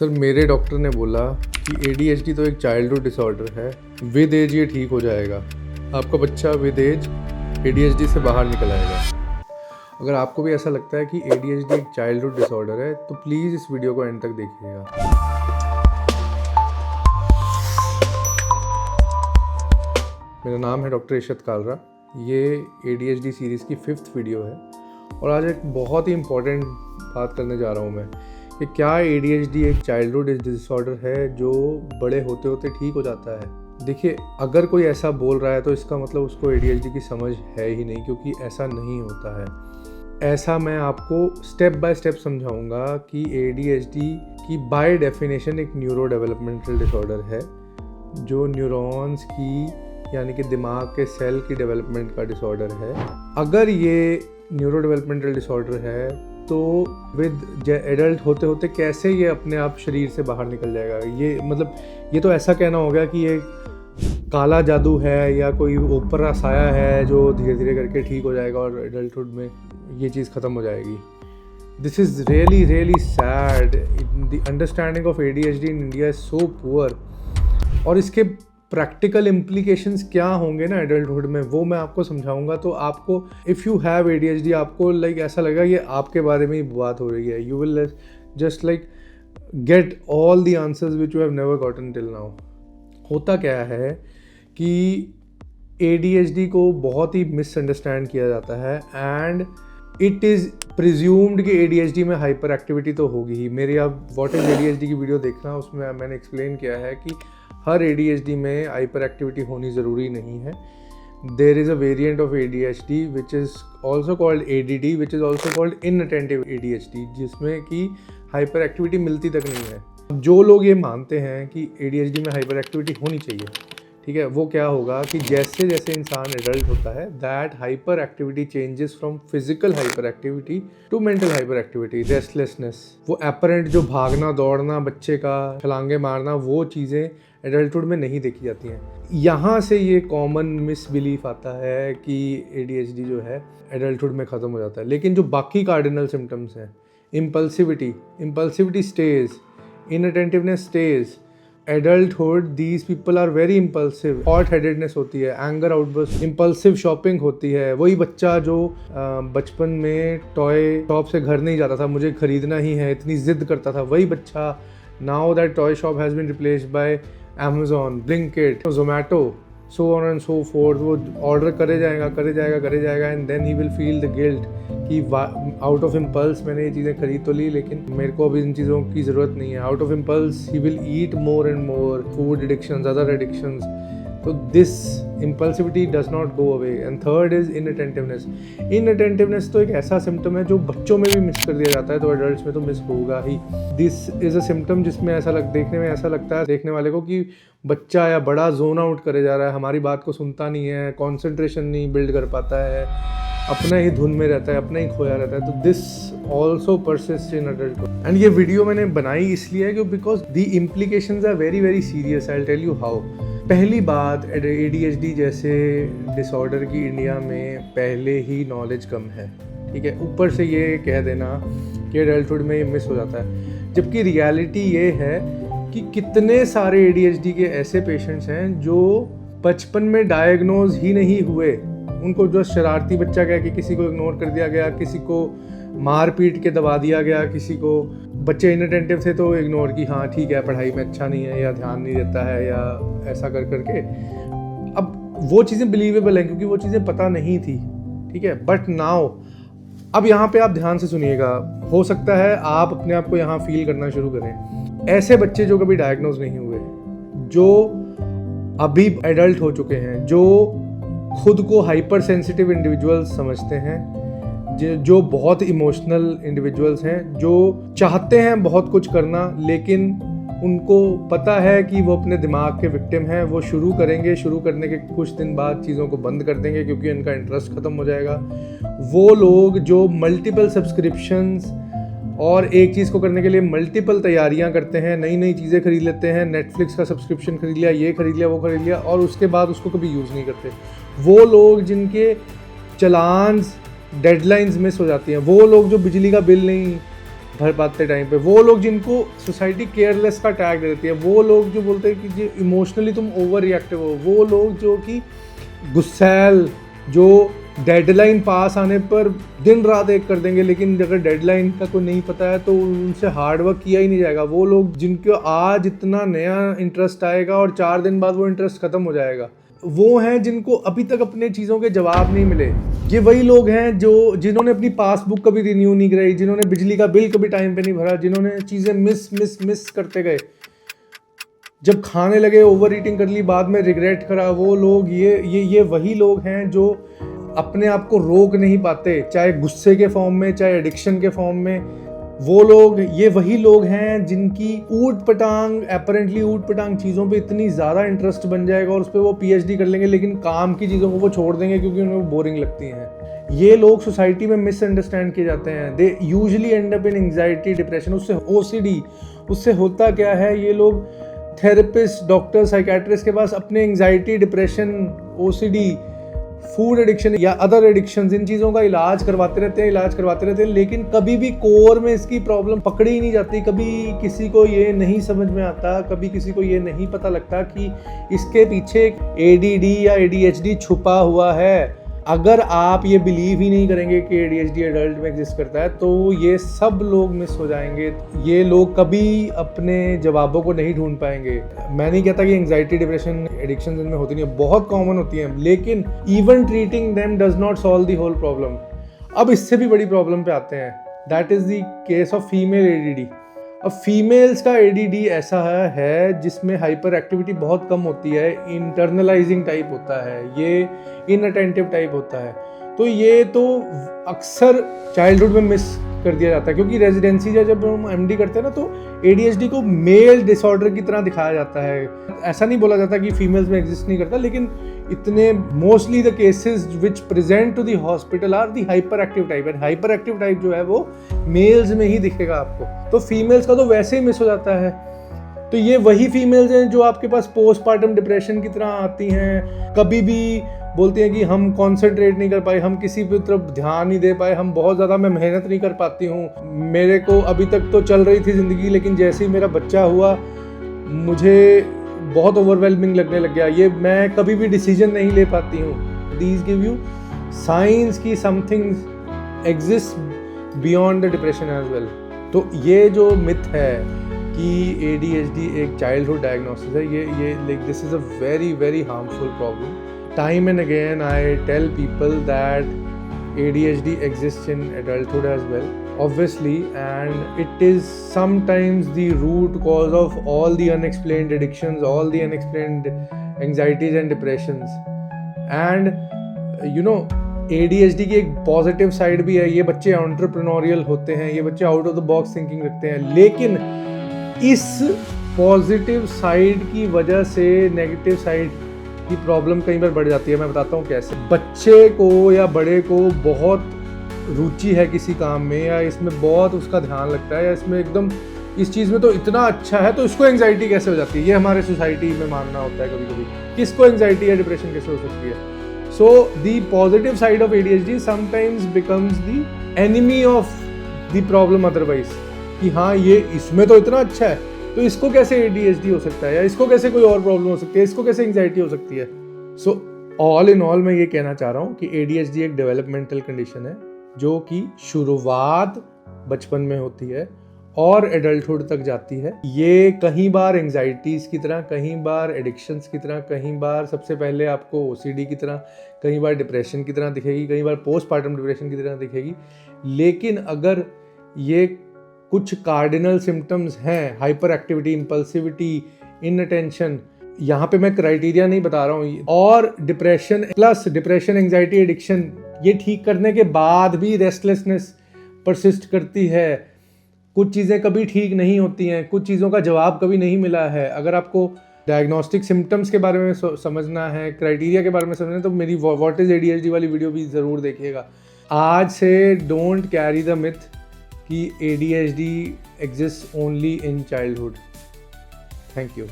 Sir मेरे doctor ने बोला कि ADHD तो एक चाइल्डहुड डिसऑर्डर है, विद एज ये ठीक हो जाएगा। आपका बच्चा विद एज ADHD से बाहर निकल आएगा। अगर आपको भी ऐसा लगता है कि ADHD एक चाइल्डहुड डिसऑर्डर है तो प्लीज़ इस वीडियो को एंड तक देखिएगा। मेरा नाम है डॉक्टर इशत कालरा। ये ADHD सीरीज़ की 5th वीडियो है और आज एक बहुत ही इम्पॉर्टेंट बात करने जा रहा हूँ मैं कि क्या ADHD एक चाइल्डहुड डिसऑर्डर है जो बड़े होते होते ठीक हो जाता है। देखिए, अगर कोई ऐसा बोल रहा है तो इसका मतलब उसको ADHD की समझ है ही नहीं, क्योंकि ऐसा नहीं होता है। ऐसा मैं आपको स्टेप बाय स्टेप समझाऊंगा कि ADHD की बाय डेफिनेशन एक न्यूरो डेवलपमेंटल डिसऑर्डर है, जो न्यूरॉन्स की यानी कि दिमाग के सेल की डेवलपमेंट का डिसऑर्डर है। अगर ये न्यूरो डेवलपमेंटल डिसऑर्डर है तो विद एडल्ट होते होते कैसे ये अपने आप शरीर से बाहर निकल जाएगा। ये तो ऐसा कहना हो गया कि ये काला जादू है या कोई ऊपर साया है जो धीरे धीरे करके ठीक हो जाएगा और एडल्टहुड में ये चीज़ ख़त्म हो जाएगी। This is really sad. The understanding of ADHD in India is so poor. और इसके प्रैक्टिकल इम्प्लीकेशंस क्या होंगे ना एडल्टहुड में, वो मैं आपको समझाऊंगा। तो आपको इफ़ यू हैव ADHD आपको ऐसा लगेगा ये आपके बारे में ही बात हो रही है। You will just get all the answers which you have never gotten till now. होता क्या है कि ADHD को बहुत ही मिसअंडरस्टैंड किया जाता है एंड इट इज़ प्रिज्यूम्ड कि ADHD में हाइपर एक्टिविटी तो होगी ही। मेरी आप व्हाट इज़ ADHD की वीडियो देखना, उसमें मैंने एक्सप्लेन किया है कि हर ADHD में हाइपर एक्टिविटी होनी ज़रूरी नहीं है। There is a variant of ADHD which is also called ADD which is also called inattentive ADHD, जिसमें कि हाइपर एक्टिविटी मिलती तक नहीं है। जो लोग ये मानते हैं कि ADHD में हाइपर एक्टिविटी होनी चाहिए, ठीक है, वो क्या होगा कि जैसे जैसे इंसान एडल्ट होता है that hyper activity changes from physical hyper activity to mental hyper activity, restlessness. वो एपरेंट जो भागना दौड़ना, बच्चे का छलांगे मारना, वो चीज़ें एडल्टहुड में नहीं देखी जाती हैं। यहाँ से ये कॉमन मिसबिलीफ आता है कि ADHD जो है एडल्टहुड में ख़त्म हो जाता है। लेकिन जो बाकी कार्डिनल सिम्टम्स हैं, impulsivity stage, inattentiveness stage, adulthood these people are very impulsive, hot headedness होती है, एंगर आउटबर्स्ट, इम्पल्सिव शॉपिंग होती है। वही बच्चा जो बचपन में टॉय शॉप से घर नहीं जाता था, मुझे खरीदना ही है, इतनी जिद करता था, वही बच्चा now that toy shop has been replaced by Amazon, Blinkit, Zomato, so on and so forth। वो ऑर्डर करे जाएगा and then he will feel the guilt कि आउट ऑफ इम्पल्स मैंने ये चीज़ें खरीद तो ली लेकिन मेरे को अभी इन चीज़ों की ज़रूरत नहीं है। Out of impulse he will eat more and more food addictions, other addictions. तो this impulsivity does not go away. And third is inattentiveness. Inattentiveness तो एक ऐसा सिम्टम है जो बच्चों में भी मिस कर दिया जाता है, तो एडल्ट्स में तो मिस होगा ही। दिस इज़ अ सिम्टम जिसमें देखने में ऐसा लगता है देखने वाले को कि बच्चा या बड़ा जोन आउट करे जा रहा है, हमारी बात को सुनता नहीं है, कॉन्सेंट्रेशन नहीं बिल्ड कर पाता है, अपना ही धुन में रहता है, अपना ही खोया रहता है। तो this also persist in adulthood. And ये वीडियो मैंने बनाई इसलिए है कि because the implications are very serious. I will tell you how. पहली बात, ADHD जैसे डिसऑर्डर की इंडिया में पहले ही नॉलेज कम है, ठीक है। ऊपर से ये कह देना कि एडल्टहुड में ये मिस हो जाता है, जबकि रियलिटी ये है कि कितने सारे ADHD के ऐसे पेशेंट्स हैं जो बचपन में डायग्नोज ही नहीं हुए। उनको जो शरारती बच्चा कह के किसी को इग्नोर कर दिया गया, किसी को मार पीट के दबा दिया गया, किसी को बच्चे इनअटेंटिव थे तो इग्नोर की, हाँ ठीक है पढ़ाई में अच्छा नहीं है या ध्यान नहीं देता है या ऐसा कर करके। अब वो चीज़ें बिलीवेबल हैं क्योंकि वो चीज़ें पता नहीं थी, ठीक है। बट नाउ अब यहाँ पे आप ध्यान से सुनिएगा, हो सकता है आप अपने आप को यहाँ फील करना शुरू करें। ऐसे बच्चे जो कभी डायग्नोज नहीं हुए, जो अभी एडल्ट हो चुके हैं, जो खुद को हाइपर सेंसिटिव इंडिविजुअल्स समझते हैं, जो बहुत इमोशनल इंडिविजुअल्स हैं, जो चाहते हैं बहुत कुछ करना लेकिन उनको पता है कि वो अपने दिमाग के विक्टिम हैं। वो शुरू करने के कुछ दिन बाद चीज़ों को बंद कर देंगे क्योंकि उनका इंटरेस्ट ख़त्म हो जाएगा। वो लोग जो मल्टीपल सब्सक्रिप्शंस और एक चीज़ को करने के लिए मल्टीपल तैयारियां करते हैं, नई नई चीज़ें खरीद लेते हैं, नेटफ्लिक्स का सब्सक्रिप्शन खरीद लिया, ये खरीद लिया, वो खरीद लिया, और उसके बाद उसको कभी यूज़ नहीं करते। वो लोग जिनके चलान्स डेडलाइंस मिस हो जाती हैं, वो लोग जो बिजली का बिल नहीं भर पाते टाइम पे, वो लोग जिनको सोसाइटी केयरलेस का टैग दे देती है, वो लोग जो बोलते हैं कि इमोशनली तुम ओवर रिएक्टिव हो, वो लोग जो कि गुस्सैल, जो डेडलाइन पास आने पर दिन रात एक कर देंगे, लेकिन अगर डेडलाइन का कोई नहीं पता है तो उनसे हार्डवर्क किया ही नहीं जाएगा, वो लोग जिनको आज इतना नया इंटरेस्ट आएगा और 4 दिन बाद वो इंटरेस्ट खत्म हो जाएगा, वो हैं जिनको अभी तक अपने चीज़ों के जवाब नहीं मिले। ये वही लोग हैं जिन्होंने अपनी पासबुक कभी रिन्यू नहीं कराई, जिन्होंने बिजली का बिल कभी टाइम पे नहीं भरा, जिन्होंने चीज़ें मिस करते गए, जब खाने लगे ओवर ईटिंग कर ली, बाद में रिग्रेट करा, वो लोग ये वही लोग हैं जो अपने आप को रोक नहीं पाते, चाहे गुस्से के फॉर्म में, चाहे एडिक्शन के फॉर्म में। वो लोग, ये वही लोग हैं जिनकी अपरेंटली ऊट पटांग चीज़ों पे इतनी ज़्यादा इंटरेस्ट बन जाएगा और उस पर वो PhD कर लेंगे, लेकिन काम की चीज़ों को वो छोड़ देंगे क्योंकि उन्हें बोरिंग लगती हैं। ये लोग सोसाइटी में मिसअंडरस्टैंड किए जाते हैं। They usually and up in anxiety, depression, उससे OCD। उससे होता क्या है, ये लोग थेरेपिस्ट, डॉक्टर, साइकेट्रिस्ट के पास अपने anxiety, depression, OCD, food addiction या अदर एडिक्शन, इन चीज़ों का इलाज करवाते रहते हैं, लेकिन कभी भी कोर में इसकी प्रॉब्लम पकड़ी ही नहीं जाती। कभी किसी को ये नहीं समझ में आता, कभी किसी को ये नहीं पता लगता कि इसके पीछे ADD या ADHD छुपा हुआ है। अगर आप ये बिलीव ही नहीं करेंगे कि ADHD एडल्ट में एग्जिस्ट करता है तो ये सब लोग मिस हो जाएंगे, ये लोग कभी अपने जवाबों को नहीं ढूंढ पाएंगे। मैं नहीं कहता कि एंग्जाइटी, डिप्रेशन, एडिक्शन इनमें होती नहीं है, बहुत कॉमन होती हैं, लेकिन even treating them does not solve the whole problem. अब इससे भी बड़ी प्रॉब्लम पे आते हैं, that is the case of female ADD। अब फीमेल्स का ADD ऐसा है जिसमें हाइपर एक्टिविटी बहुत कम होती है, इंटरनलाइजिंग टाइप होता है, ये इनअटेंटिव टाइप होता है। तो ये तो अक्सर चाइल्डहुड में मिस कर दिया जाता है, क्योंकि रेजिडेंसी जब हम MD करते हैं ना तो ADHD को मेल डिसऑर्डर की तरह दिखाया जाता है। ऐसा नहीं बोला जाता कि फीमेल्स में एग्जिस्ट नहीं करता, लेकिन इतने mostly the cases which present to the hospital are the hyper active type, and hyper active type जो है वो मेल्स में ही दिखेगा आपको। तो फीमेल्स का तो वैसे ही मिस हो जाता है। तो ये वही फीमेल्स हैं जो आपके पास पोस्टपार्टम डिप्रेशन की तरह आती हैं, कभी भी बोलती हैं कि हम कॉन्सेंट्रेट नहीं कर पाए, हम किसी भी तरफ ध्यान नहीं दे पाए, हम बहुत ज़्यादा, मैं मेहनत नहीं कर पाती हूँ, मेरे को अभी तक तो चल रही थी ज़िंदगी, लेकिन जैसे ही मेरा बच्चा हुआ मुझे बहुत ओवरवेलमिंग लगने लग गया, ये मैं कभी भी डिसीजन नहीं ले पाती हूँ। दीज गिव यू साइंस की something exist beyond the depression as well. तो ये जो मिथ है कि ADHD एक चाइल्डहुड डायग्नोसिस है, ये like this is a very very harmful problem. Time and again I tell people that ADHD exists in adulthood as well, obviously, and it is sometimes the root cause of all the unexplained addictions, all the unexplained anxieties and depressions. And you know, ADHD की एक positive side भी है, ये बच्चे entrepreneurial होते हैं, ये बच्चे out of the box thinking रखते हैं, लेकिन इस पॉजिटिव साइड की वजह से नेगेटिव साइड की प्रॉब्लम कई बार बढ़ जाती है। मैं बताता हूँ कैसे। बच्चे को या बड़े को बहुत रुचि है किसी काम में, या इसमें बहुत उसका ध्यान लगता है, या इसमें एकदम इस चीज़ में तो इतना अच्छा है, तो इसको एंग्जाइटी कैसे हो जाती है, ये हमारे सोसाइटी में मानना होता है कभी कभी। किसको एंग्जाइटी या डिप्रेशन कैसे हो सकती है? So the positive side of ADHD sometimes becomes the enemy of the problem otherwise, कि हाँ ये इसमें तो इतना अच्छा है, तो इसको कैसे ADHD हो सकता है, या इसको कैसे कोई और प्रॉब्लम हो सकती है, इसको कैसे एंग्जाइटी हो सकती है। सो ऑल इन ऑल मैं ये कहना चाह रहा हूँ कि ADHD एक डेवलपमेंटल कंडीशन है जो कि शुरुआत बचपन में होती है और एडल्टहुड तक जाती है। ये कहीं बार एंग्जाइटीज़ की तरह, कहीं बार एडिक्शंस की तरह, कहीं बार सबसे पहले आपको OCD की तरह, कहीं बार डिप्रेशन की तरह दिखेगी, कहीं बार पोस्टपार्टम डिप्रेशन की तरह दिखेगी। लेकिन अगर ये कुछ कार्डिनल सिम्टम्स हैं, हाइपर एक्टिविटी, इम्पल्सिविटी, इनअटेंशन, यहाँ पे मैं क्राइटेरिया नहीं बता रहा हूँ, और depression plus depression, anxiety, addiction, ये ठीक करने के बाद भी रेस्टलेसनेस परसिस्ट करती है, कुछ चीज़ें कभी ठीक नहीं होती हैं, कुछ चीज़ों का जवाब कभी नहीं मिला है। अगर आपको डायग्नोस्टिक सिम्टम्स के बारे में समझना है, क्राइटेरिया के बारे में समझना है, तो मेरी व्हाट इज़ ADHD वाली वीडियो भी ज़रूर देखिएगा। आज से डोंट कैरी द मिथ कि ADHD exists only in childhood. Thank you.